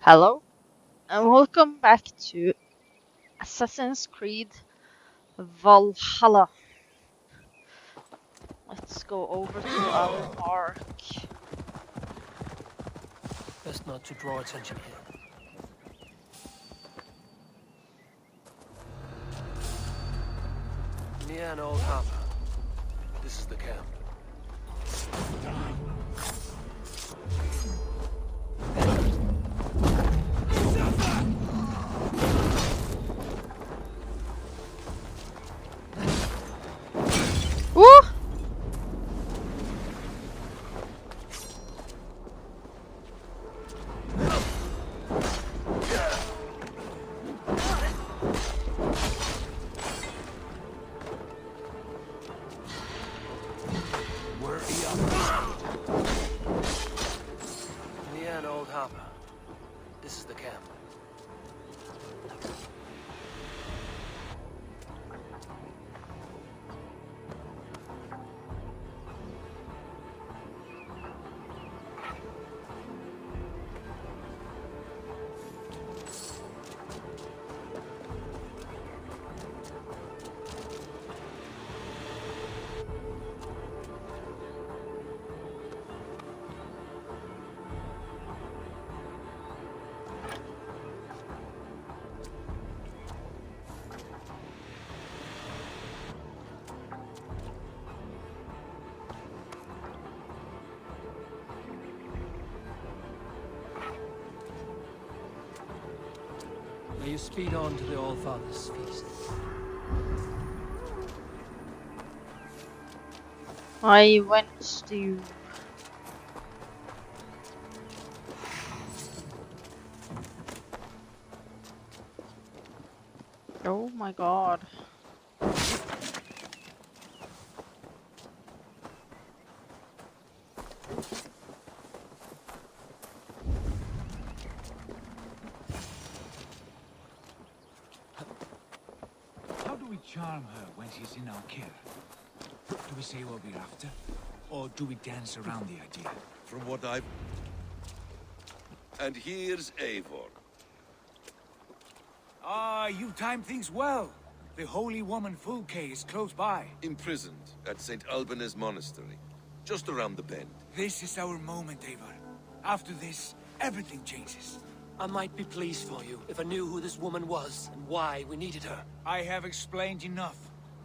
Hello, and welcome back to Assassin's Creed Valhalla. Let's go over to our mark. Best not to draw attention here. Near an old harbor. This is the camp. Woo! Near an old harbor. This is the camp. May you speed on to the All-Father's feast. I went to. Oh my god. How do we charm her when she's in our care? Do we say what we're after? Or do we dance around the idea? From what I've... And here's Eivor. Ah, you time things well. The holy woman Fulke is close by. Imprisoned at St. Alban's monastery. Just around the bend. This is our moment, Eivor. After this, everything changes. I might be pleased for you if I knew who this woman was and why we needed her. I have explained enough.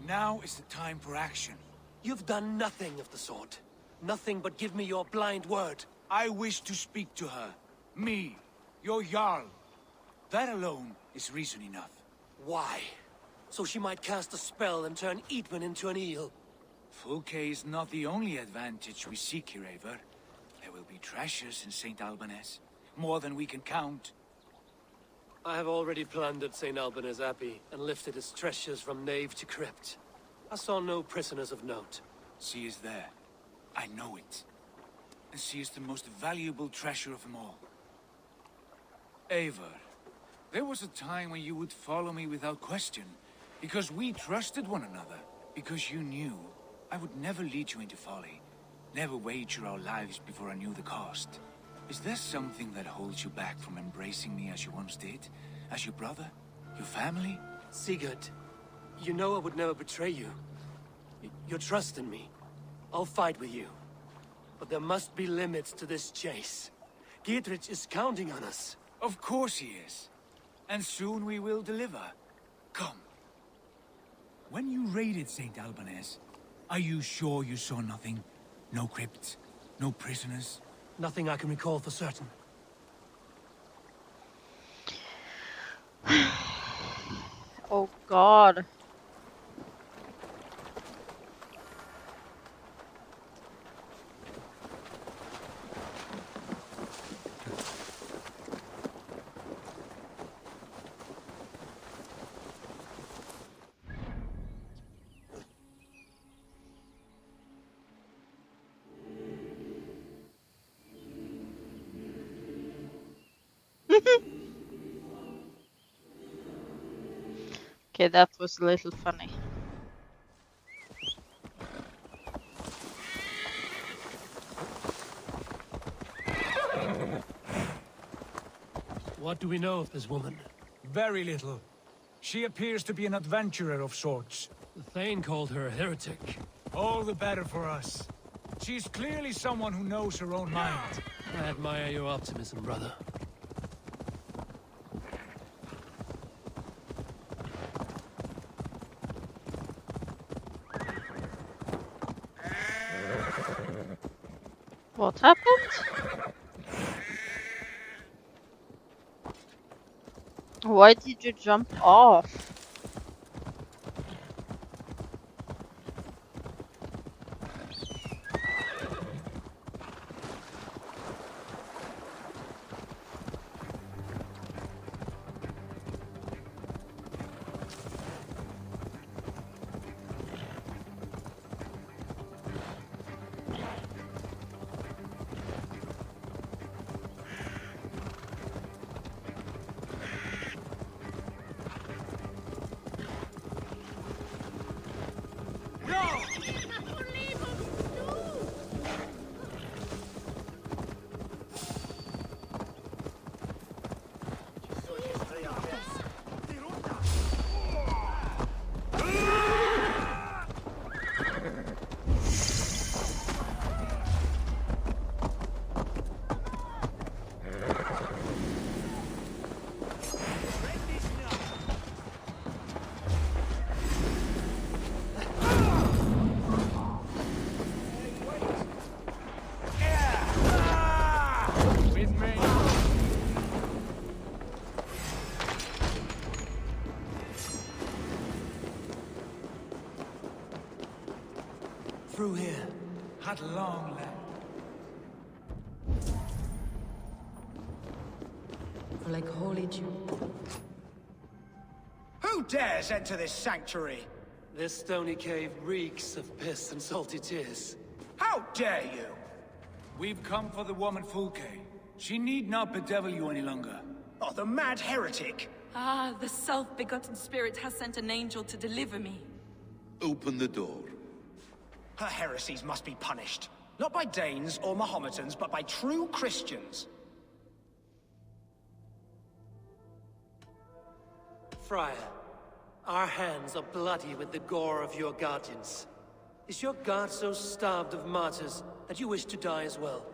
Now is the time for action. You've done nothing of the sort. Nothing but give me your blind word. I wish to speak to her. Me, your Jarl. That alone is reason enough. Why? So she might cast a spell and turn Eatman into an eel. Fulke is not the only advantage we seek here, Eivor. There will be treasures in St. Alban's. More than we can count. I have already plundered St. Alban's Abbey and lifted its treasures from nave to crypt. I saw no prisoners of note. She is there. I know it. And she is the most valuable treasure of them all. Eivor, there was a time when you would follow me without question, because we trusted one another, because you knew I would never lead you into folly, never wager our lives before I knew the cost. Is there something that holds you back from embracing me as you once did? As your brother? Your family? Sigurd, you know I would never betray you. Your trust in me. I'll fight with you. But there must be limits to this chase. Dietrich is counting on us. Of course he is. And soon we will deliver. Come. When you raided St. Alban's, are you sure you saw nothing? No crypts? No prisoners? Nothing I can recall for certain. Oh god. Okay, that was a little funny. What do we know of this woman? Very little. She appears to be an adventurer of sorts. The Thane called her a heretic. All the better for us. She's clearly someone who knows her own mind. I admire your optimism, brother. What happened? Why did you jump off? Through here. At long last. For like holy Jew. Who dares enter this sanctuary? This stony cave reeks of piss and salty tears. How dare you? We've come for the woman Fulke. She need not bedevil you any longer. Oh, the mad heretic! Ah, the self-begotten spirit has sent an angel to deliver me. Open the door. Her heresies must be punished. Not by Danes or Mahometans, but by true Christians. Friar, our hands are bloody with the gore of your guardians. Is your god so starved of martyrs that you wish to die as well?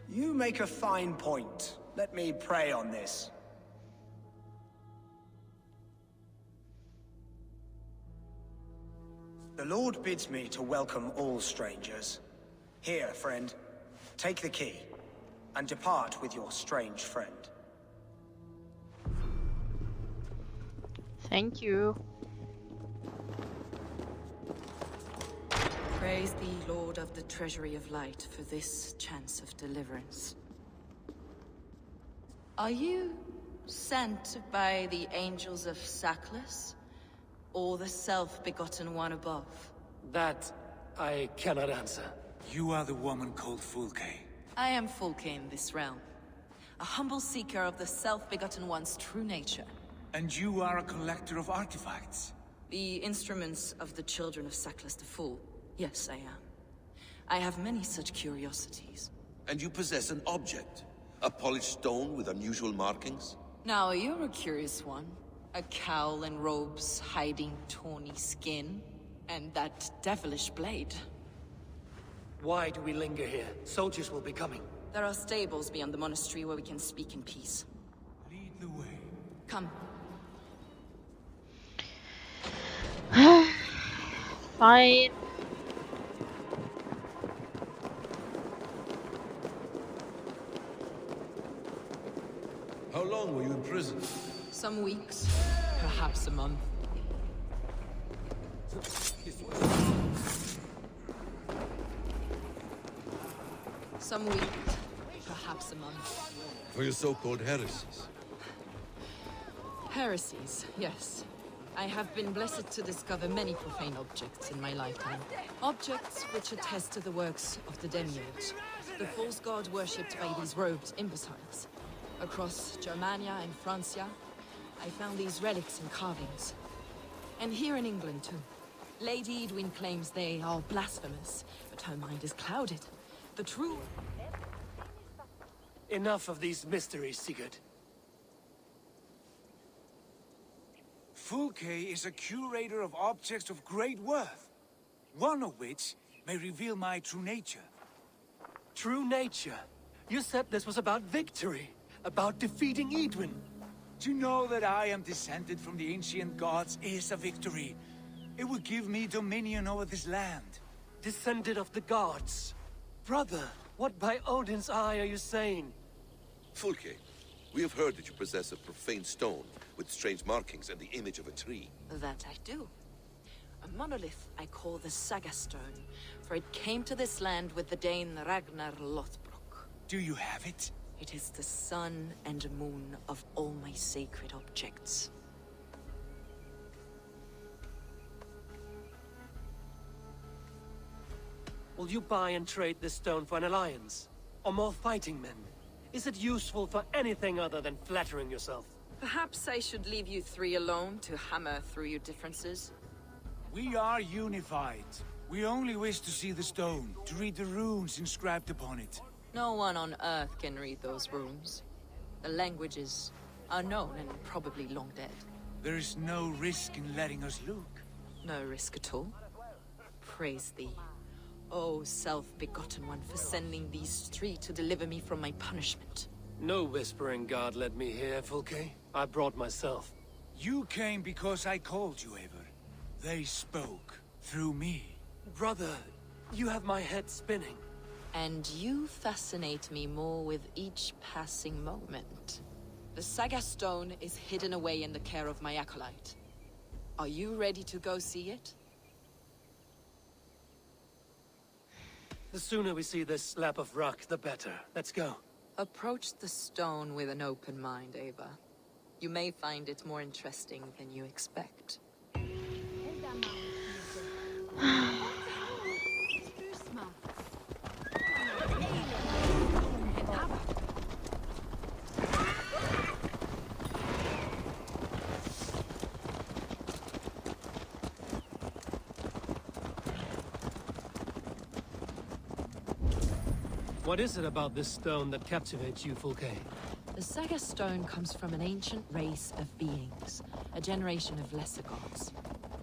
You make a fine point. Let me pray on this. The Lord bids me to welcome all strangers. Here, friend, take the key, and depart with your strange friend. Thank you. Praise thee, Lord of the Treasury of Light, for this chance of deliverance. Are you sent by the angels of Sackless, or the self-begotten one above? That I cannot answer. You are the woman called Fulke. I am Fulke in this realm, a humble seeker of the self-begotten one's true nature. And you are a collector of artifacts. The instruments of the children of Sackless the Fool. Yes, I am. I have many such curiosities. And you possess an object. A polished stone with unusual markings? Now, you're a curious one. A cowl and robes hiding tawny skin. And that devilish blade. Why do we linger here? Soldiers will be coming. There are stables beyond the monastery where we can speak in peace. Lead the way. Come. Fine. How long were you in prison? Some weeks, perhaps a month. Some weeks, perhaps a month. For your so-called heresies. Heresies, yes. I have been blessed to discover many profane objects in my lifetime. Objects which attest to the works of the Demiurge, the false god worshipped by these robed imbeciles. Across Germania and Francia, I found these relics and carvings. And here in England, too. Lady Edwin claims they are blasphemous, but her mind is clouded. The true... Enough of these mysteries, Sigurd. Fulke is a curator of objects of great worth, one of which may reveal my true nature. True nature? You said this was about victory, about defeating Edwin. To know that I am descended from the ancient gods is a victory. It will give me dominion over this land. Descended of the gods. Brother, what by Odin's eye are you saying? Fulke, we have heard that you possess a profane stone with strange markings and the image of a tree. That I do. A monolith I call the Saga Stone, for it came to this land with the Dane Ragnar Lothbrok. Do you have it? It is the sun and moon of all my sacred objects. Will you buy and trade this stone for an alliance? Or more fighting men? Is it useful for anything other than flattering yourself? Perhaps I should leave you three alone to hammer through your differences. We are unified. We only wish to see the stone, to read the runes inscribed upon it. No one on Earth can read those runes. The languages are known and probably long dead. There is no risk in letting us look. No risk at all. Praise thee, O self-begotten one, for sending these three to deliver me from my punishment. No whispering god led me here, Fulke. I brought myself. You came because I called you, Eivor. They spoke through me. Brother, you have my head spinning. And you fascinate me more with each passing moment. The Saga Stone is hidden away in the care of my acolyte. Are you ready to go see it? The sooner we see this slab of rock, the better. Let's go. Approach the stone with an open mind, Ava. You may find it more interesting than you expect. What is it about this stone that captivates you, Fulke? The Saga Stone comes from an ancient race of beings, a generation of lesser gods,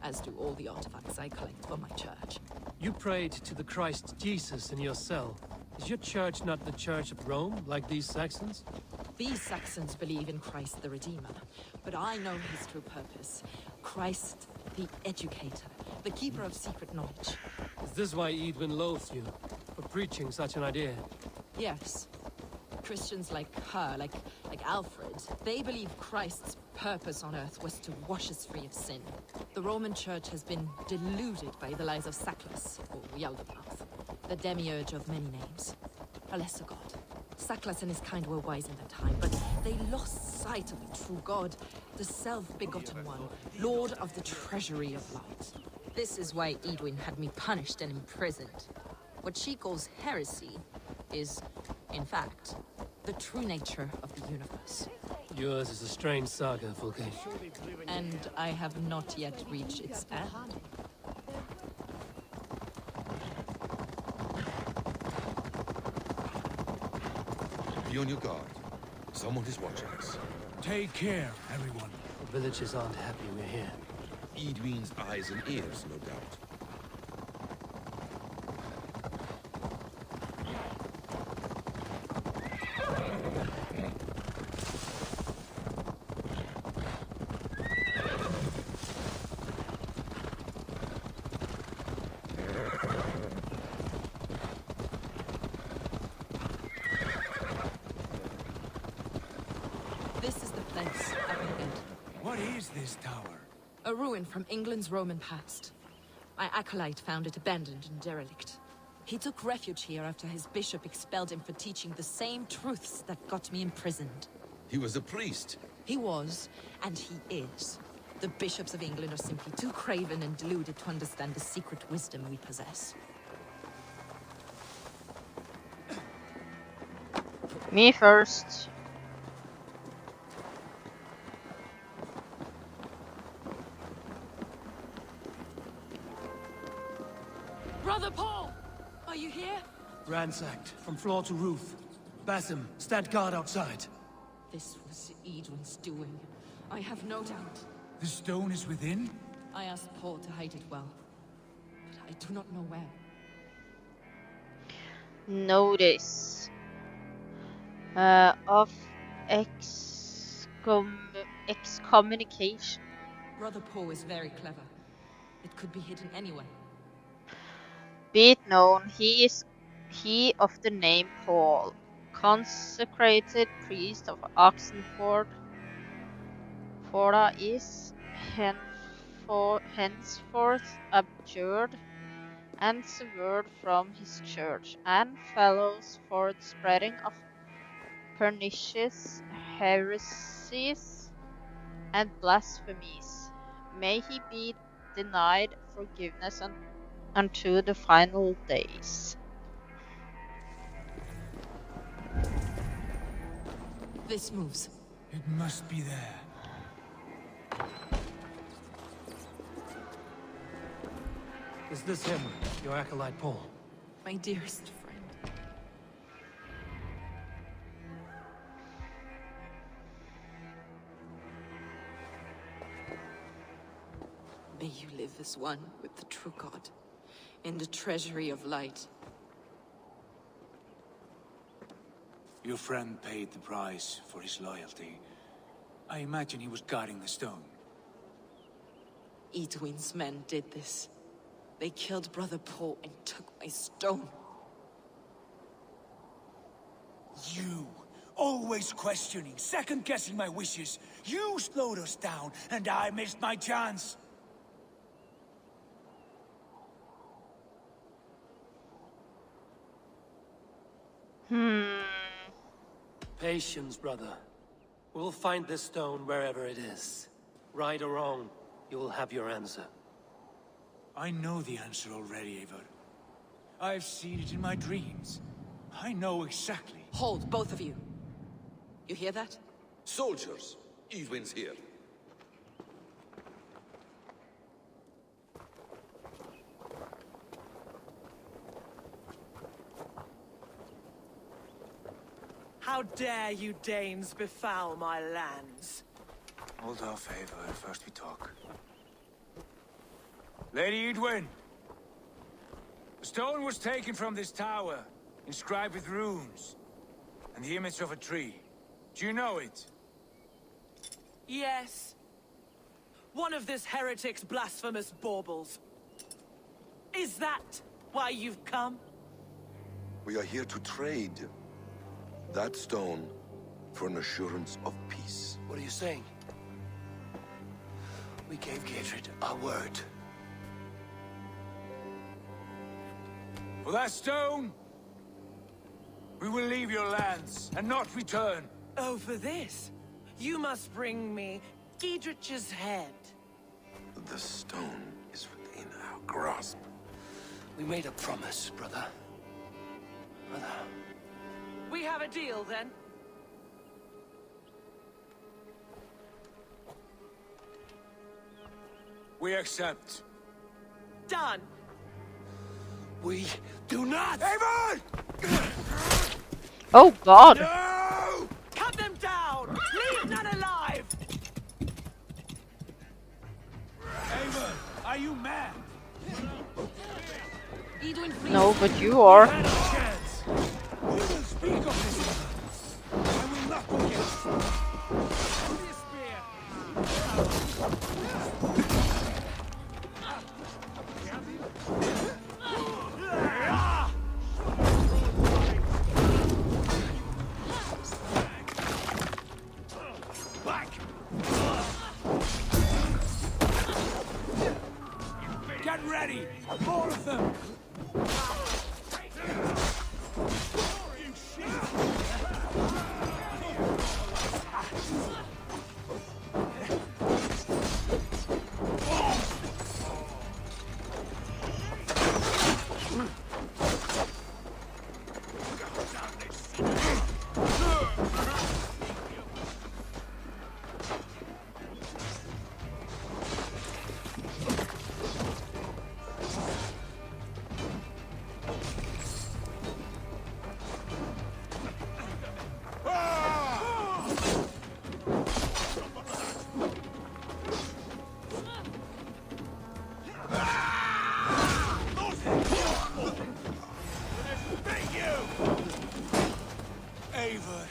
as do all the artifacts I collect for my church. You prayed to the Christ Jesus in your cell. Is your church not the Church of Rome, like these Saxons? These Saxons believe in Christ the Redeemer, but I know his true purpose. Christ the Educator, the keeper of secret knowledge. Is this why Edwin loathed you? For preaching such an idea? Yes. Christians like her, like Alfred, they believe Christ's purpose on earth was to wash us free of sin. The Roman Church has been deluded by the lies of Saklas, or Yaldabaoth, the demiurge of many names. A lesser god. Saklas and his kind were wise in their time, but they lost sight of the true God, the self-begotten one, Lord of the treasury of light. This is why Edwin had me punished and imprisoned. What she calls heresy is, in fact, the true nature of the universe. Yours is a strange saga, Fulke. And I have not yet reached its end. Be on your guard. Someone is watching us. Take care, everyone. The villagers aren't happy we're here. Edwin's eyes and ears, no doubt. This is the place, up ahead. What is this tower? A ruin from England's Roman past. My acolyte found it abandoned and derelict. He took refuge here after his bishop expelled him for teaching the same truths that got me imprisoned. He was a priest. He was, and he is. The bishops of England are simply too craven and deluded to understand the secret wisdom we possess. Me first. Brother Paul! Are you here? Ransacked, from floor to roof. Basim, stand guard outside. This was Edwin's doing. I have no doubt. The stone is within? I asked Paul to hide it well, but I do not know where. Notice of excommunication. Brother Paul is very clever. It could be hidden anywhere. Be it known, he of the name Paul, consecrated priest of Oxenford, Forda is henceforth abjured and severed from his church and fellows for the spreading of pernicious heresies and blasphemies. May he be denied forgiveness unto the final days. This moves. It must be there. Is this him, your acolyte Paul? My dearest friend. May you live as one with the true God, in the treasury of light. Your friend paid the price for his loyalty. I imagine he was guarding the stone. Edwin's men did this. They killed Brother Paul and took my stone. You! Always questioning, second-guessing my wishes. You slowed us down, and I missed my chance. Patience, brother. We'll find this stone wherever it is. Right or wrong, you will have your answer. I know the answer already, Eivor. I've seen it in my dreams. I know exactly. Hold, both of you. You hear that? Soldiers, Edwin's here. How dare you Danes befoul my lands? Hold off, Eivor. First we talk. Lady Edwin! The stone was taken from this tower, inscribed with runes, and the image of a tree. Do you know it? Yes. One of this heretic's blasphemous baubles. Is that why you've come? We are here to trade that stone for an assurance of peace. What are you saying? We gave Gatred our word. For that stone, we will leave your lands and not return. Oh, for this? You must bring me Giedrich's head. The stone is within our grasp. We made a promise, brother. Brother. We have a deal, then? We accept. Done. We do not! Eivor! Oh God! No! Cut them down! Leave none alive! Eivor, are you mad? Edwin, please. No, but you are. Had a chance. We will speak of this. I will not forget. Only a spear. Back! Get ready! More of them! Eivor,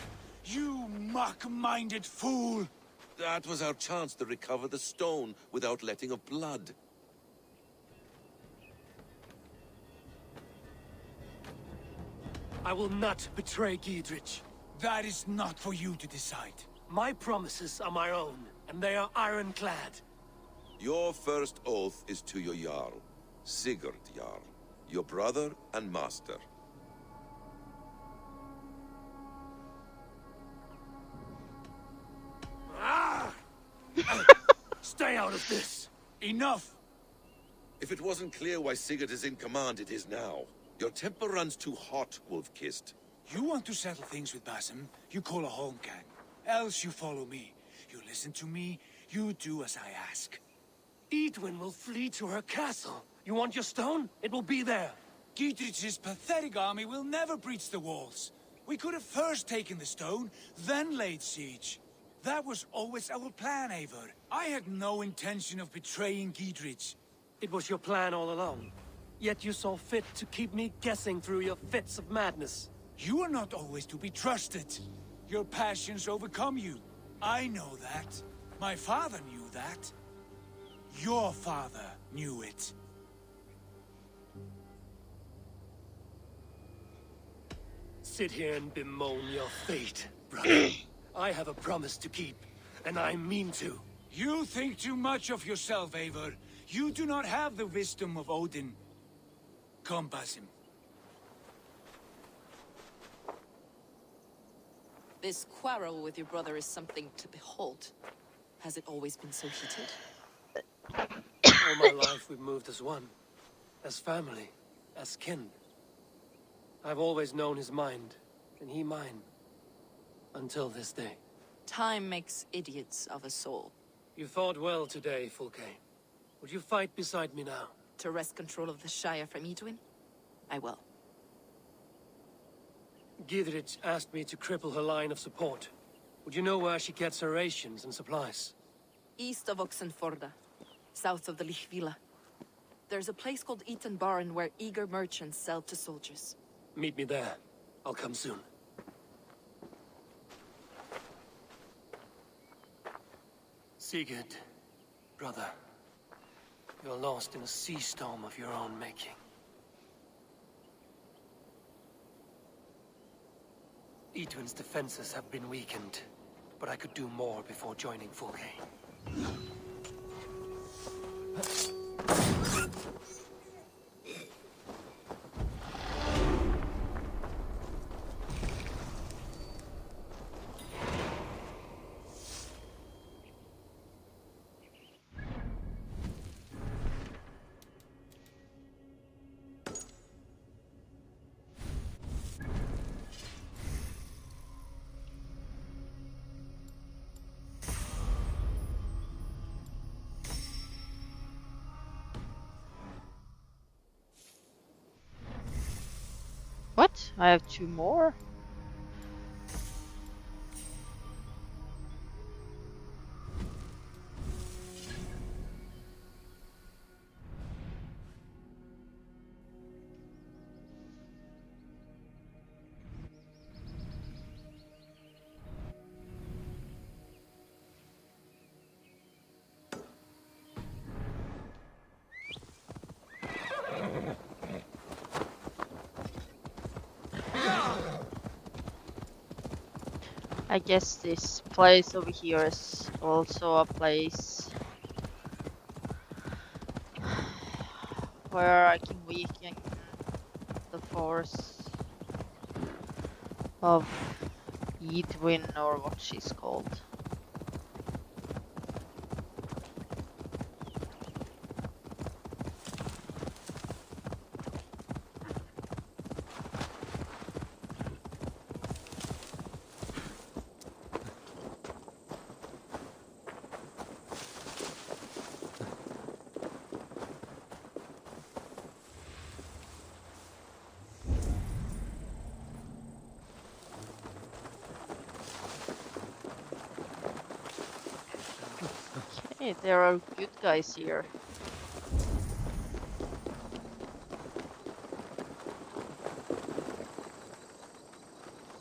you muck-minded fool! That was our chance to recover the stone without letting of blood. I will not betray Giedrich. That is not for you to decide. My promises are my own, and they are ironclad. Your first oath is to your Jarl, Sigurd Jarl, your brother and master. Stay out of this! Enough! If it wasn't clear why Sigurd is in command, it is now. Your temper runs too hot, Wolf-Kissed. You want to settle things with Basim, you call a Holmgang. Else you follow me. You listen to me, you do as I ask. Edwin will flee to her castle. You want your stone? It will be there. Giedrich's pathetic army will never breach the walls. We could have first taken the stone, then laid siege. That was always our plan, Eivor. I had no intention of betraying Giedrich. It was your plan all along. Yet you saw fit to keep me guessing through your fits of madness. You are not always to be trusted. Your passions overcome you. I know that. My father knew that. Your father knew it. Sit here and bemoan your fate, brother. I have a promise to keep, and I mean to. You think too much of yourself, Eivor. You do not have the wisdom of Odin. Come, Basim. This quarrel with your brother is something to behold. Has it always been so heated? All my life we've moved as one. As family. As kin. I've always known his mind, and he mine. Until this day. Time makes idiots of us all. You fought well today, Fulke. Would you fight beside me now? To wrest control of the Shire from Edwin? I will. Giedrich asked me to cripple her line of support. Would you know where she gets her rations and supplies? East of Oxenforda, south of the Lichvila. There's a place called Eaton Barn where eager merchants sell to soldiers. Meet me there. I'll come soon. Sigurd, brother. You're lost in a sea storm of your own making. Edwin's defenses have been weakened, but I could do more before joining Fulke. What? I have two more? I guess this place over here is also a place where I can weaken the force of Edwin, or what she's called. Hey, there are good guys here.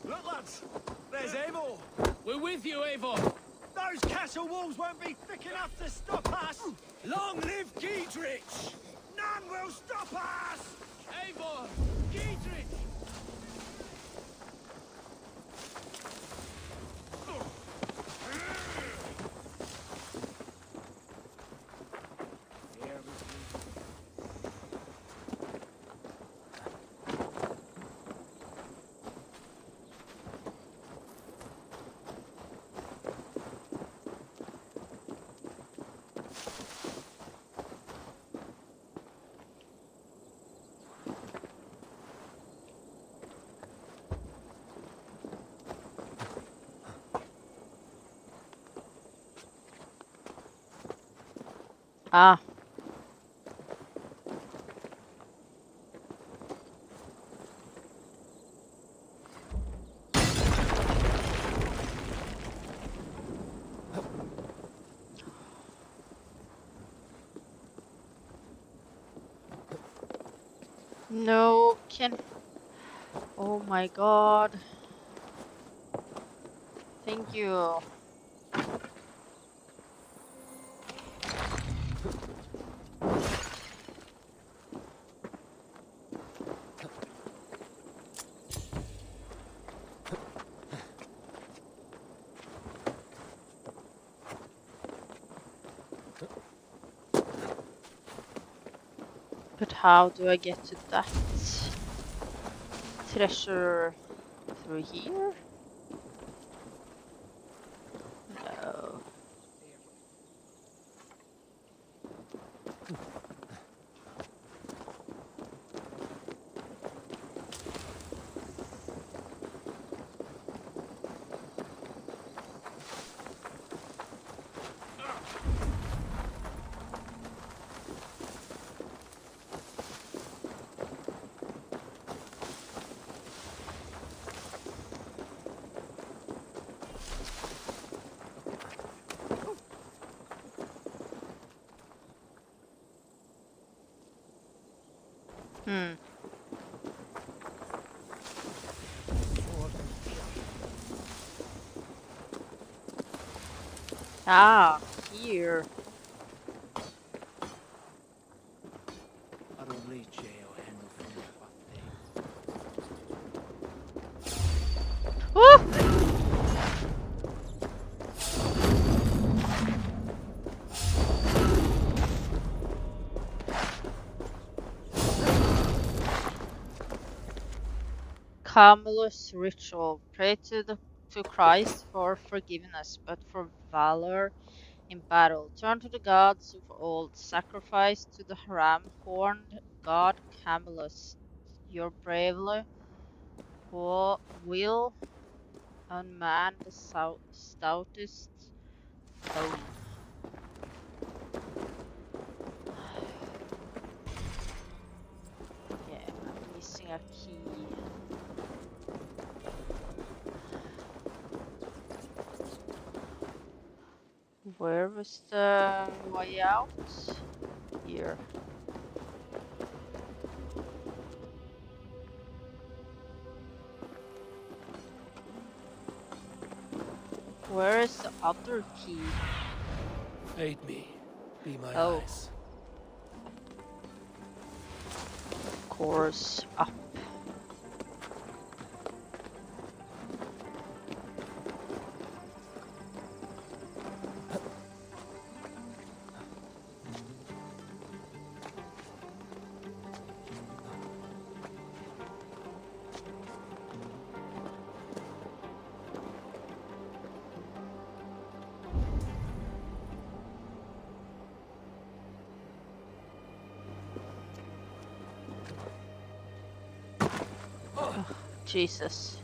Look guards! There's Eivor! We're with you, Eivor! Those castle walls won't be thick enough to stop us! Long live Giedrich! None will stop us! Eivor! Giedrich! Ah. No, can... Oh my god. Thank you. But how do I get to that treasure? Through here? No. Hmm. Ah, here. Woo! Camillus ritual. Pray to Christ for forgiveness, but for valor in battle. Turn to the gods of old. Sacrifice to the ram-horned god Camillus. Your bravely will unman the stoutest foe. Okay, I'm missing a key. Where was the way out? Here. Where is the other key? Aid me. Be my Oh, eyes. of course, up. Oh, Jesus.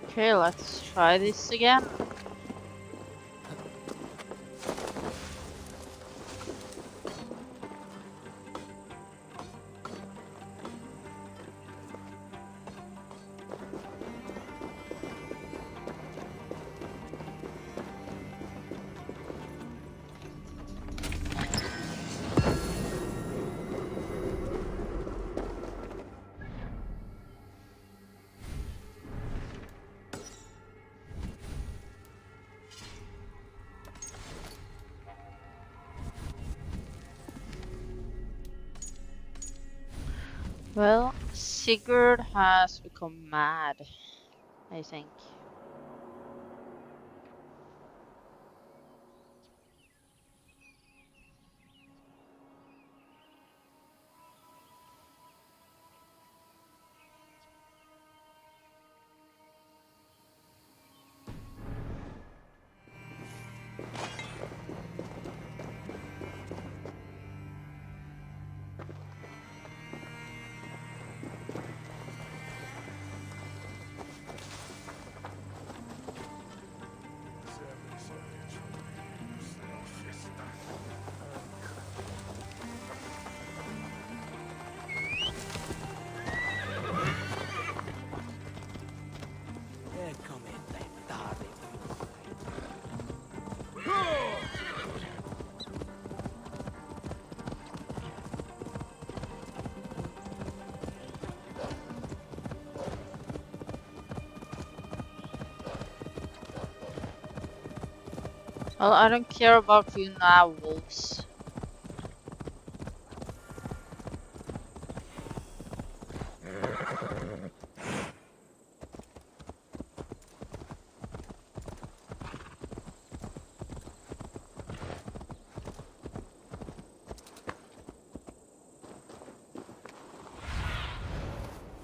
Okay, let's try this again. Well, Sigurd has become mad, I think. Well, I don't care about you now, wolves.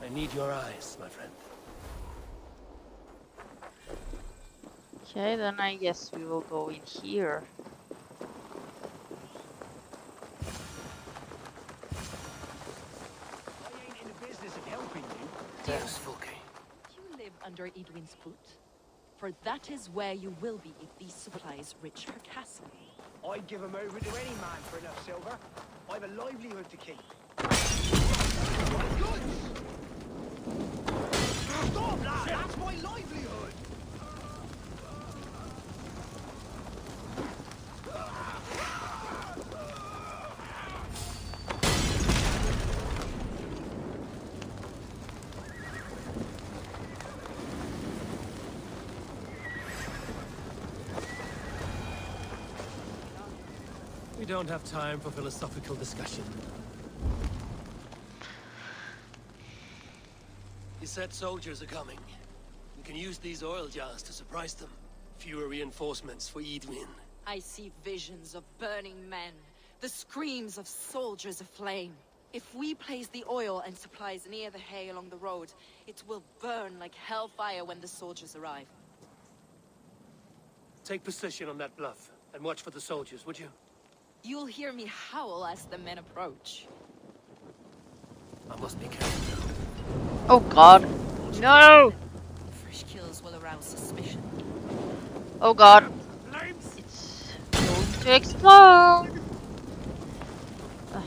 I need your eyes, my friend. Okay, then I guess we will go in here. I ain't in the business of helping you. There's Fulke. You live under Edwin's foot, for that is where you will be if these supplies reach her castle. I'd give 'em over to any man for enough silver. I've a livelihood to keep. Stop, lad! That's my livelihood! We don't have time for philosophical discussion. You said soldiers are coming. We can use these oil jars to surprise them. Fewer reinforcements for Edwin. I see visions of burning men, the screams of soldiers aflame. If we place the oil and supplies near the hay along the road, it will burn like hellfire when the soldiers arrive. Take position on that bluff, and watch for the soldiers, would you? You'll hear me howl as the men approach. I must be careful now. Oh god. No! Fresh kills will arouse suspicion. Oh god. It's going to explode! Ugh.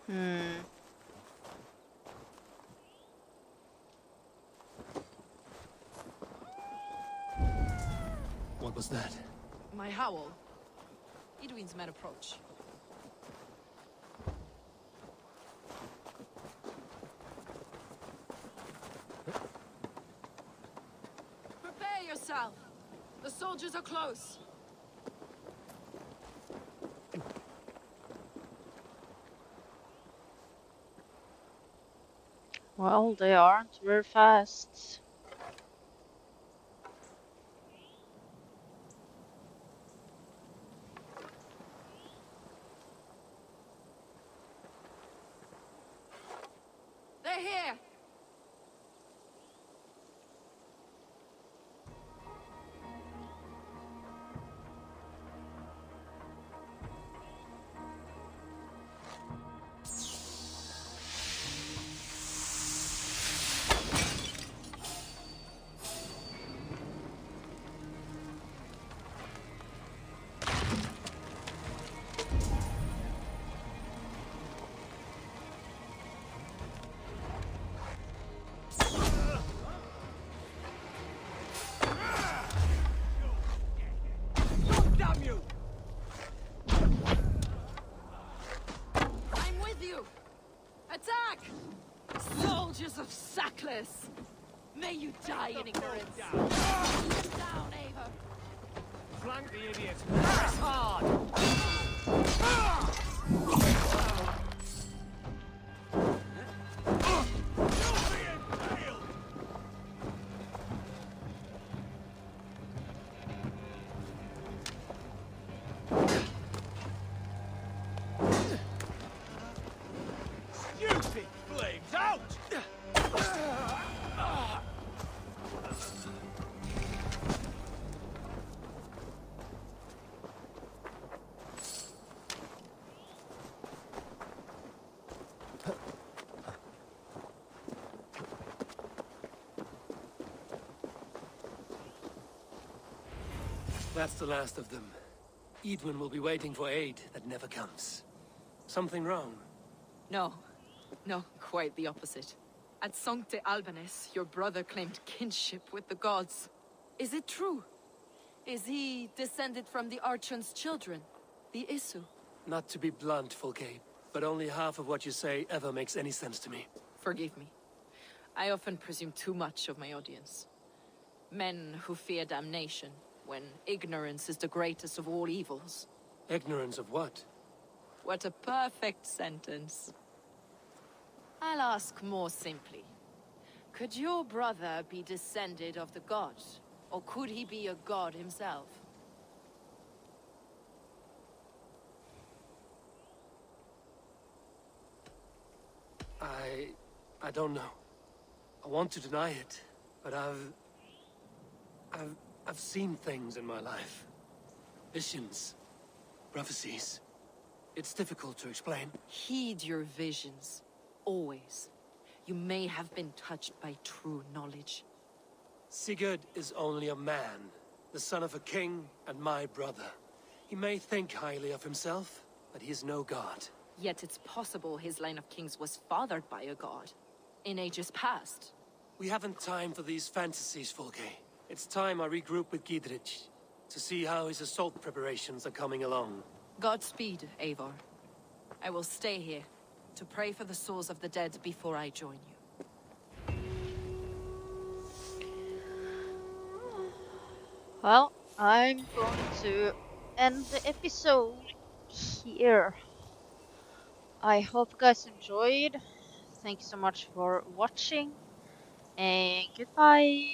Hmm. What was that? My howl. Edwin's men approach. Prepare yourself! The soldiers are close! Well, they aren't very fast. They're here! Soldiers of Sackless! May you die in ignorance! Down, Ava! Flank the idiots! Press hard! Stupid flames out! That's the last of them. Edwin will be waiting for aid that never comes. Something wrong? No. No, quite the opposite. At Sancte Albanus, your brother claimed kinship with the gods. Is it true? Is he descended from the Archon's children, the Isu? Not to be blunt, Fulke, but only half of what you say ever makes any sense to me. Forgive me. I often presume too much of my audience. Men who fear damnation, when ignorance is the greatest of all evils. Ignorance of what? What a perfect sentence. I'll ask more simply. Could your brother be descended of the gods? Or could he be a god himself? I don't know. I want to deny it, but I've seen things in my life. Visions, prophecies. It's difficult to explain. Heed your visions. Always. You may have been touched by true knowledge. Sigurd is only a man, the son of a king and my brother. He may think highly of himself, but he is no god. Yet it's possible his line of kings was fathered by a god. In ages past. We haven't time for these fantasies, Fulke. It's time I regroup with Gidrich, to see how his assault preparations are coming along. Godspeed, Eivor. I will stay here, to pray for the souls of the dead before I join you. Well, I'm going to end the episode here. I hope you guys enjoyed. Thank you so much for watching, and goodbye.